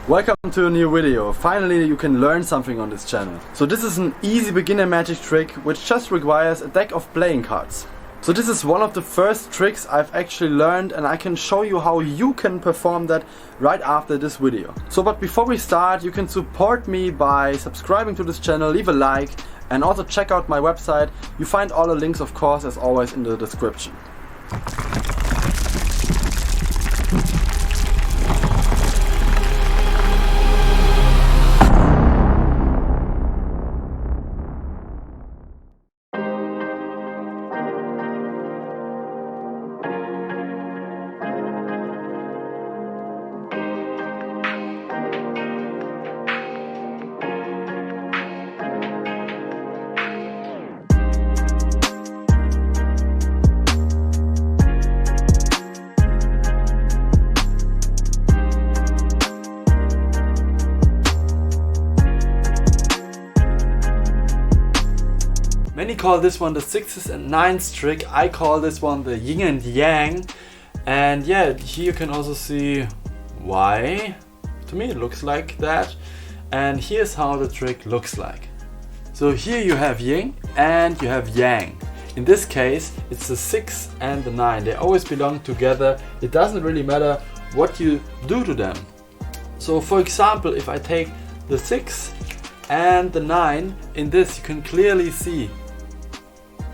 Welcome to a new video. Finally you can learn something on this channel. So this is an easy beginner magic trick which just requires a deck of playing cards. So this is one of the first tricks I've actually learned, and I can show you how you can perform that right after this video. So but before we start, you can support me by subscribing to this channel, leave a like, and also check out my website. You find all the links, of course, as always in the description. Many call this one the 6s and 9s trick. I call this one the Yin and Yang. And yeah, here you can also see why. To me it looks like that. And here's how the trick looks like. So here you have Yin and you have Yang. In this case it's the 6 and the 9. They always belong together. It doesn't really matter what you do to them. So for example, if I take the 6 and the 9, in this you can clearly see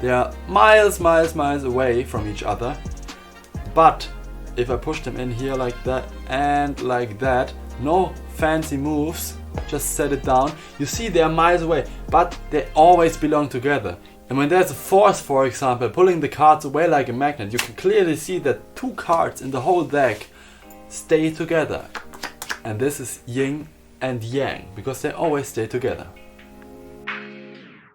they are miles away from each other. But if I push them in here like that and like that, no fancy moves, just set it down, you see they are miles away, but they always belong together. And when there's a force, for example, pulling the cards away like a magnet, you can clearly see that 2 cards in the whole deck stay together. And this is Yin and Yang, because they always stay together.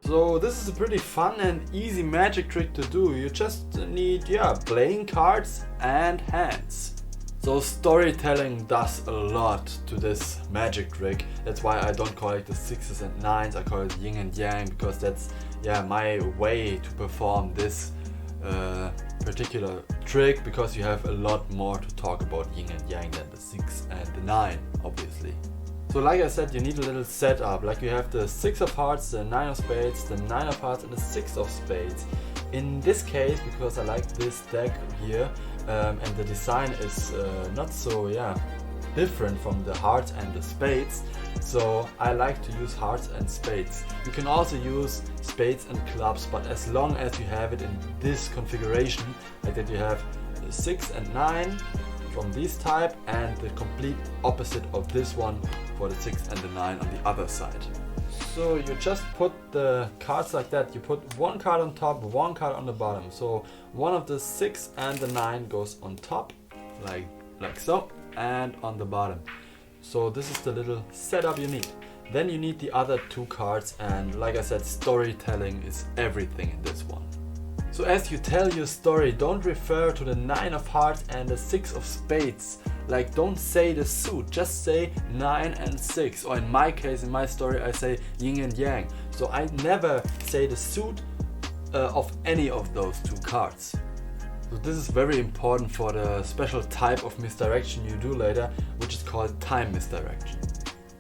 So this is a pretty fun and easy magic trick to do. You just need, playing cards and hands. So storytelling does a lot to this magic trick. That's why I don't call it the 6s and 9s, I call it Yin and Yang, because that's my way to perform this particular trick, because you have a lot more to talk about Yin and Yang than the 6 and the 9, obviously. So like I said, you need a little setup, like you have the 6 of hearts, the 9 of spades, the 9 of hearts and the 6 of spades. In this case, because I like this deck here and the design is not so different from the hearts and the spades, so I like to use hearts and spades. You can also use spades and clubs, but as long as you have it in this configuration, like that you have 6 and 9 from this type and the complete opposite of this one for the 6 and the 9 on the other side. So you just put the cards like that. You put 1 card on top, 1 card on the bottom. So one of the 6 and the 9 goes on top, like so, and on the bottom. So this is the little setup you need. Then you need the other 2 cards, and like I said, storytelling is everything in this one. So as you tell your story, don't refer to the 9 of hearts and the 6 of spades. Like, don't say the suit, just say 9 and 6. Or in my case, in my story, I say Yin and Yang. So I never say the suit of any of those 2 cards. So this is very important for the special type of misdirection you do later, which is called time misdirection.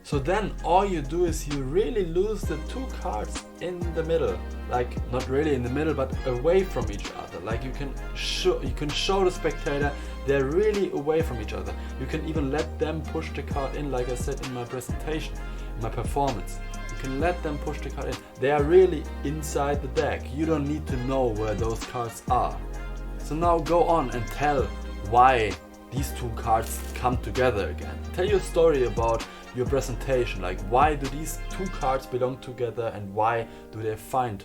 So then all you do is you really lose the 2 cards in the middle. Like, not really in the middle, but away from each other. Like you can show the spectator they're really away from each other. You can even let them push the card in, like I said in my presentation, in my performance. You can let them push the card in. They are really inside the deck. You don't need to know where those cards are. So now go on and tell why these 2 cards come together again. Tell your story about your presentation, like why do these 2 cards belong together and why do they find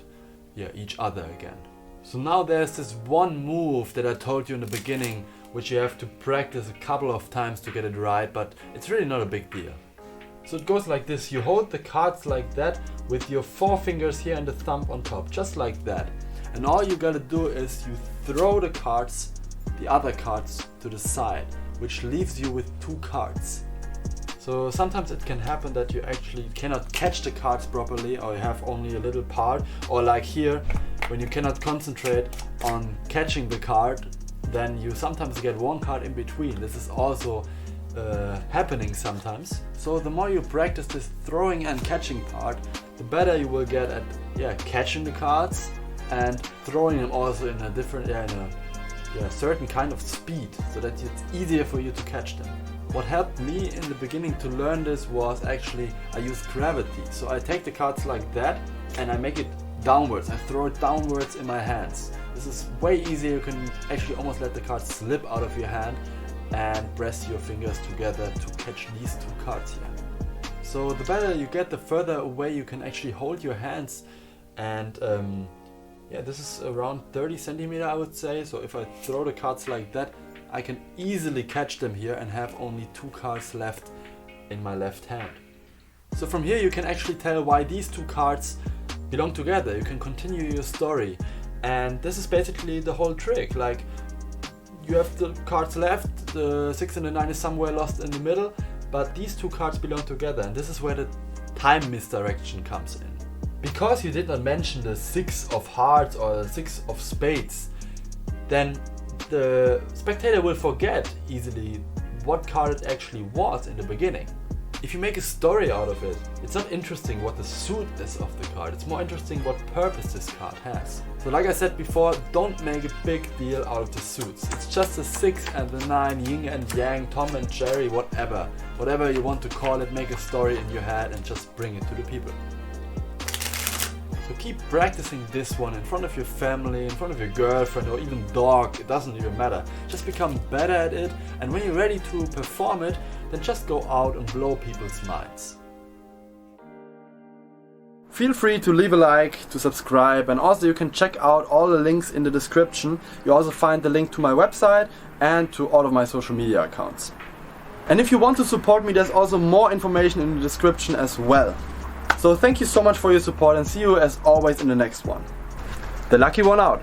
each other again. So now there's this one move that I told you in the beginning, which you have to practice a couple of times to get it right, but it's really not a big deal. So it goes like this. You hold the cards like that with your 4 fingers here and the thumb on top, just like that. And all you gotta do is you throw the cards, the other cards, to the side, which leaves you with 2 cards. So sometimes it can happen that you actually cannot catch the cards properly, or you have only a little part, or like here, when you cannot concentrate on catching the card, then you sometimes get one card in between. This is also happening sometimes. So the more you practice this throwing and catching part, the better you will get at catching the cards and throwing them also in a different, certain kind of speed, so that it's easier for you to catch them. What helped me in the beginning to learn this was actually I use gravity. So I take the cards like that and I make it downwards. I throw it downwards in my hands. This is way easier. You can actually almost let the cards slip out of your hand and press your fingers together to catch these two cards here. So the better you get, the further away you can actually hold your hands. And this is around 30 centimeters, I would say. So if I throw the cards like that, I can easily catch them here and have only 2 cards left in my left hand. So from here you can actually tell why these 2 cards belong together. You can continue your story, and this is basically the whole trick. Like, you have the cards left, the 6 and the 9 is somewhere lost in the middle, but these 2 cards belong together, and this is where the time misdirection comes in. Because you did not mention the 6 of hearts or the 6 of spades, then the spectator will forget easily what card it actually was in the beginning. If you make a story out of it, it's not interesting what the suit is of the card, it's more interesting what purpose this card has. So like I said before, don't make a big deal out of the suits. It's just the 6 and the 9, Yin and Yang, Tom and Jerry, whatever. Whatever you want to call it, make a story in your head and just bring it to the people. So keep practicing this one in front of your family, in front of your girlfriend or even dog, it doesn't even matter. Just become better at it, and when you're ready to perform it, then just go out and blow people's minds. Feel free to leave a like, to subscribe, and also you can check out all the links in the description. You also find the link to my website and to all of my social media accounts. And if you want to support me, there's also more information in the description as well. So thank you so much for your support, and see you as always in the next one. The lucky one out.